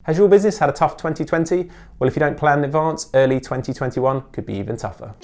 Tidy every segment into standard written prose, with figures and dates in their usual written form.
Has your business had a tough 2020? Well, if you don't plan in advance, early 2021 could be even tougher.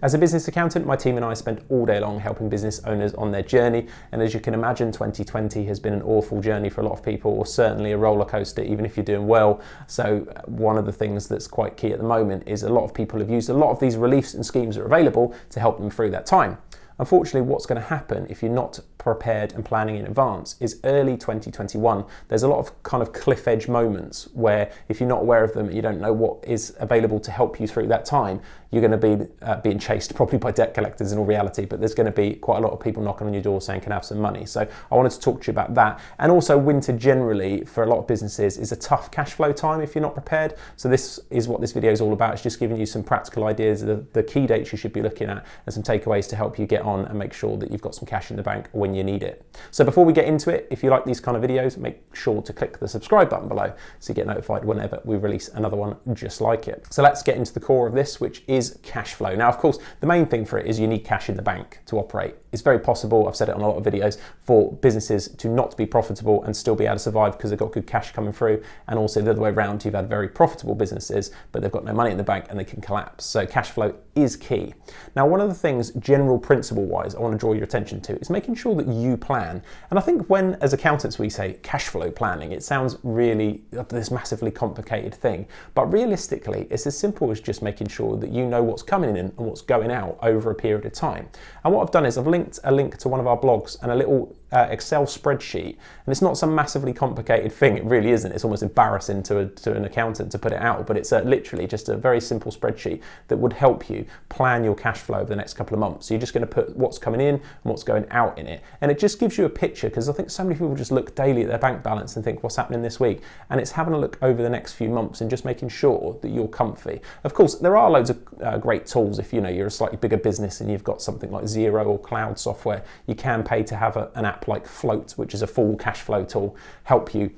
As a business accountant, my team and I spent all day long helping business owners on their journey. And as you can imagine, 2020 has been an awful journey for a lot of people, or certainly a roller coaster, even if you're doing well. So one of the things that's quite key at the moment is a lot of people have used a lot of these reliefs and schemes that are available to help them through that time. Unfortunately, what's going to happen if you're not prepared and planning in advance is early 2021. There's a lot of kind of cliff edge moments where if you're not aware of them, you don't know what is available to help you through that time, you're going to be being chased probably by debt collectors in all reality, but there's going to be quite a lot of people knocking on your door saying, can I have some money? So I wanted to talk to you about that. And also winter generally for a lot of businesses is a tough cash flow time if you're not prepared. So this is what this video is all about. It's just giving you some practical ideas, the key dates you should be looking at and some takeaways to help you get on and make sure that you've got some cash in the bank when you need it. So before we get into it, if you like these kind of videos, make sure to click the subscribe button below so you get notified whenever we release another one just like it. So let's get into the core of this, which is cash flow. Now, of course, the main thing for it is you need cash in the bank to operate. It's very possible, I've said it on a lot of videos, for businesses to not be profitable and still be able to survive because they've got good cash coming through. And also the other way around, you've had very profitable businesses, but they've got no money in the bank and they can collapse. So cash flow is key. Now, one of the things, general principle wise, I want to draw your attention to is making sure that you plan. And I think when, as accountants, we say cash flow planning, it sounds really this massively complicated thing. But realistically, it's as simple as just making sure that you know what's coming in and what's going out over a period of time. And what I've done is I've linked a link to one of our blogs and a little Excel spreadsheet. And it's not some massively complicated thing. It really isn't. It's almost embarrassing to an accountant to put it out, but it's literally just a very simple spreadsheet that would help you plan your cash flow over the next couple of months. So you're just going to put what's coming in and what's going out in it. And it just gives you a picture, because I think so many people just look daily at their bank balance and think, what's happening this week? And it's having a look over the next few months and just making sure that you're comfy. Of course, there are loads of great tools. If you're a slightly bigger business and you've got something like Xero or cloud software, you can pay to have an app like Float, which is a full cash flow tool, help you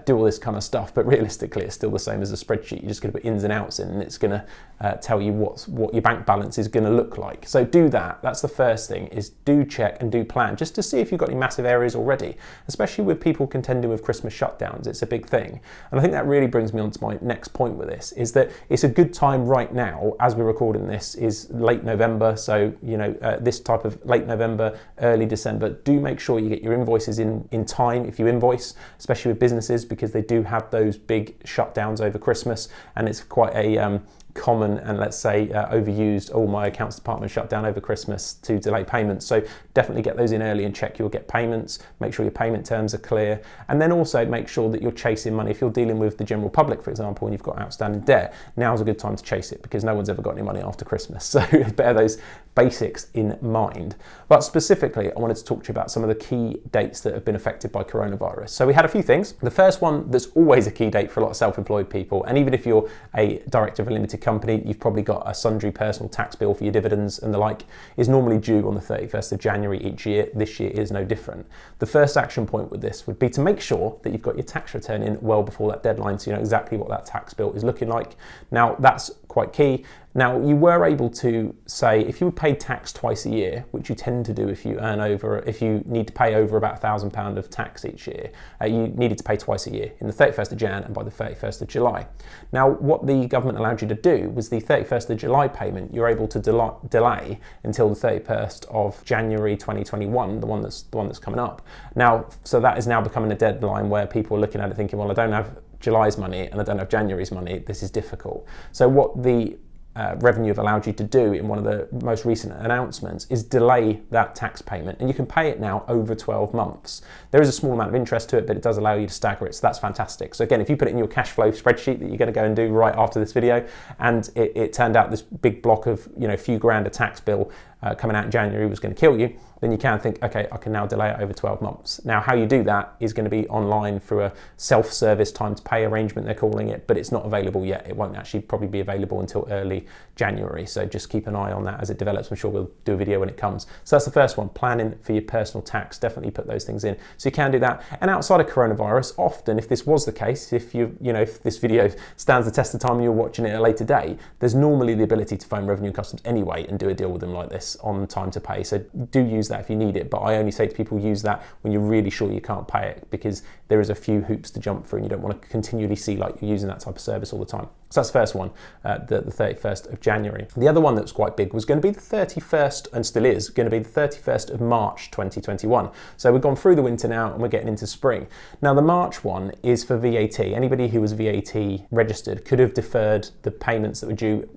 do all this kind of stuff. But realistically, it's still the same as a spreadsheet. You're just going to put ins and outs in, and it's going to tell you what your bank balance is going to look like. So do that. That's the first thing, is do check and do plan, just to see if you've got any massive areas already, especially with people contending with Christmas shutdowns. It's a big thing. And I think that really brings me on to my next point with this, is that it's a good time right now, as we're recording this, is late November. So, this type of late November, early December, do make sure you get your invoices in time if you invoice, especially with businesses, because they do have those big shutdowns over Christmas, and it's quite a common and, let's say, overused, my accounts department shut down over Christmas to delay payments. So definitely get those in early and check you'll get payments, make sure your payment terms are clear, and then also make sure that you're chasing money. If you're dealing with the general public, for example, and you've got outstanding debt, now's a good time to chase it, because no one's ever got any money after Christmas. So bear those basics in mind. But specifically, I wanted to talk to you about some of the key dates that have been affected by coronavirus. So we had a few things. The first one that's always a key date for a lot of self-employed people, and even if you're a director of a limited company, you've probably got a sundry personal tax bill for your dividends and the like, is normally due on the 31st of January each year. This year is no different. The first action point with this would be to make sure that you've got your tax return in well before that deadline, so you know exactly what that tax bill is looking like. Now, that's quite key. Now, you were able to say, if you paid tax twice a year, which you tend to do if you need to pay over about £1,000 of tax each year, you needed to pay twice a year, in the 31st of Jan and by the 31st of July. Now, what the government allowed you to do was the 31st of July payment, you're able to delay until the 31st of January 2021, the one that's coming up. Now, so that is now becoming a deadline where people are looking at it thinking, well, I don't have July's money and I don't have January's money, this is difficult. So what the revenue have allowed you to do in one of the most recent announcements is delay that tax payment, and you can pay it now over 12 months. There is a small amount of interest to it, but it does allow you to stagger it, so that's fantastic. So again, if you put it in your cash flow spreadsheet that you're going to go and do right after this video, and it turned out this big block of a few grand a tax bill coming out in January was going to kill you, then you can think, okay, I can now delay it over 12 months. Now, how you do that is going to be online through a self-service time to pay arrangement, they're calling it, but it's not available yet. It won't actually probably be available until early January. So just keep an eye on that as it develops. I'm sure we'll do a video when it comes. So that's the first one, planning for your personal tax. Definitely put those things in. So you can do that. And outside of coronavirus, often, if this was the case, if this video stands the test of time and you're watching it at a later date, there's normally the ability to phone Revenue and Customs anyway and do a deal with them like this. payments on time to pay. So do use that if you need it, but I only say to people use that when you're really sure you can't pay it, because there is a few hoops to jump through and you don't want to continually see like you're using that type of service all the time. So that's the first one, the 31st of January. The other one that was quite big was going to be the 31st, and still is, going to be the 31st of March 2021. So we've gone through the winter now and we're getting into spring. Now the March one is for VAT. Anybody who was VAT registered could have deferred the payments that were due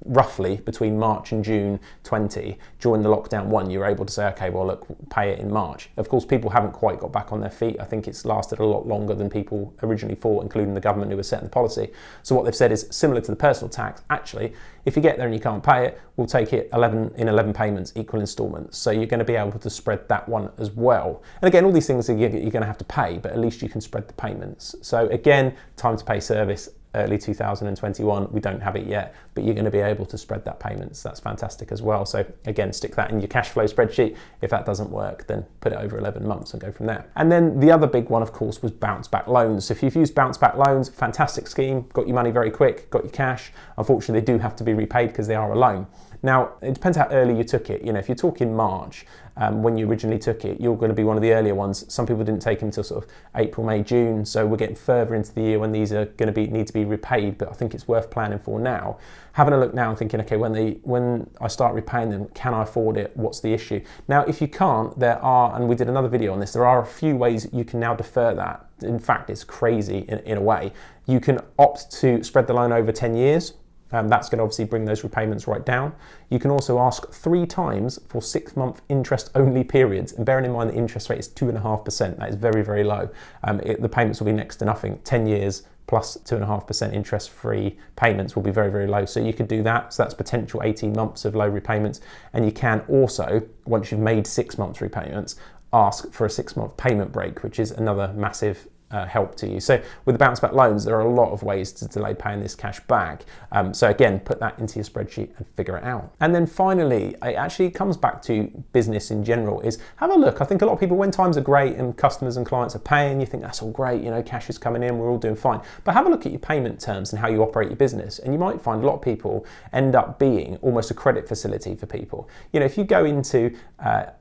roughly between March and June 20. During the lockdown one, you were able to say, okay, well look, pay it in March. Of course, people haven't quite got back on their feet. I think it's lasted a lot longer than people originally thought, including the government who was setting the policy. So what they've said is, similar to the personal tax, actually, if you get there and you can't pay it, we'll take it 11 payments, equal instalments. So you're going to be able to spread that one as well. And again, all these things you're going to have to pay, but at least you can spread the payments. So again, time to pay service, early 2021. We don't have it yet, but you're going to be able to spread that payment. So that's fantastic as well. So again, stick that in your cash flow spreadsheet. If that doesn't work, then put it over 11 months and go from there. And then the other big one, of course, was bounce back loans. So if you've used bounce back loans, fantastic scheme, got your money very quick, got your cash. Unfortunately, they do have to be repaid because they are a loan. Now, it depends how early you took it. You know, if you're talking March, when you originally took it, you're going to be one of the earlier ones. Some people didn't take them until sort of April, May, June. So we're getting further into the year when these are going to need to be repaid. But I think it's worth planning for now. Having a look now and thinking, okay, when I start repaying them, can I afford it? What's the issue? Now, if you can't, there are, and we did another video on this, there are a few ways you can now defer that. In fact, it's crazy in a way. You can opt to spread the loan over 10 years. That's going to obviously bring those repayments right down. You can also ask 3 times for 6-month interest-only periods. And bearing in mind the interest rate is 2.5%, that is very, very low. The payments will be next to nothing. 10 years plus 2.5% interest-free payments will be very, very low. So you could do that. So that's potential 18 months of low repayments. And you can also, once you've made 6 months repayments, ask for a 6-month payment break, which is another massive help to you. So with the bounce back loans, there are a lot of ways to delay paying this cash back. So again, put that into your spreadsheet and figure it out. And then finally, it actually comes back to business in general, is have a look. I think a lot of people, when times are great and customers and clients are paying, you think that's all great, you know, cash is coming in, we're all doing fine. But have a look at your payment terms and how you operate your business. And you might find a lot of people end up being almost a credit facility for people. You know, if you go into,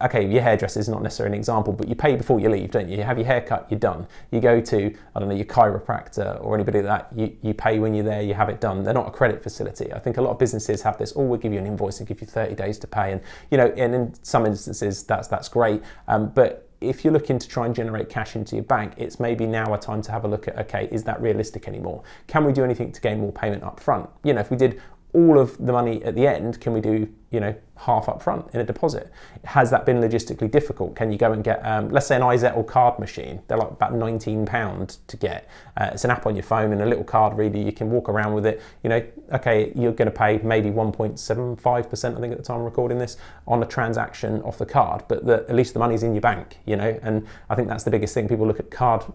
okay, your hairdresser is not necessarily an example, but you pay before you leave, don't you? You have your hair cut, you're done. You go to, I don't know, your chiropractor or anybody like that, you pay when you're there, you have it done. They're not a credit facility. I think a lot of businesses have this, we'll give you an invoice and give you 30 days to pay. And, you know, and in some instances, that's great. But if you're looking to try and generate cash into your bank, it's maybe now a time to have a look at, okay, is that realistic anymore? Can we do anything to gain more payment up front? You know, if we did all of the money at the end, can we do, you know, half up front in a deposit? Has that been logistically difficult? Can you go and get, let's say an iZettle card machine? They're like about £19 to get. It's an app on your phone and a little card reader. You can walk around with it. You know, okay, you're going to pay maybe 1.75%, I think at the time I'm recording this, on a transaction off the card, but at least the money's in your bank, you know, and I think that's the biggest thing. People look at card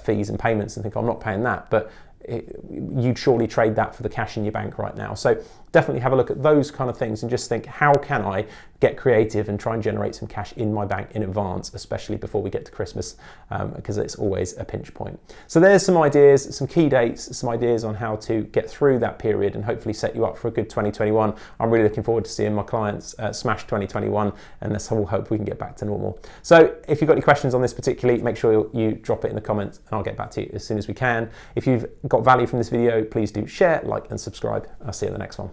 fees and payments and think, I'm not paying that, but you'd surely trade that for the cash in your bank right now. So definitely have a look at those kind of things and just think, how can I get creative and try and generate some cash in my bank in advance, especially before we get to Christmas, because it's always a pinch point. So there's some ideas, some key dates, some ideas on how to get through that period and hopefully set you up for a good 2021. I'm really looking forward to seeing my clients smash 2021, and let's all hope we can get back to normal. So if you've got any questions on this particularly, make sure you drop it in the comments and I'll get back to you as soon as we can. If you've got value from this video, please do share, like and subscribe. I'll see you in the next one.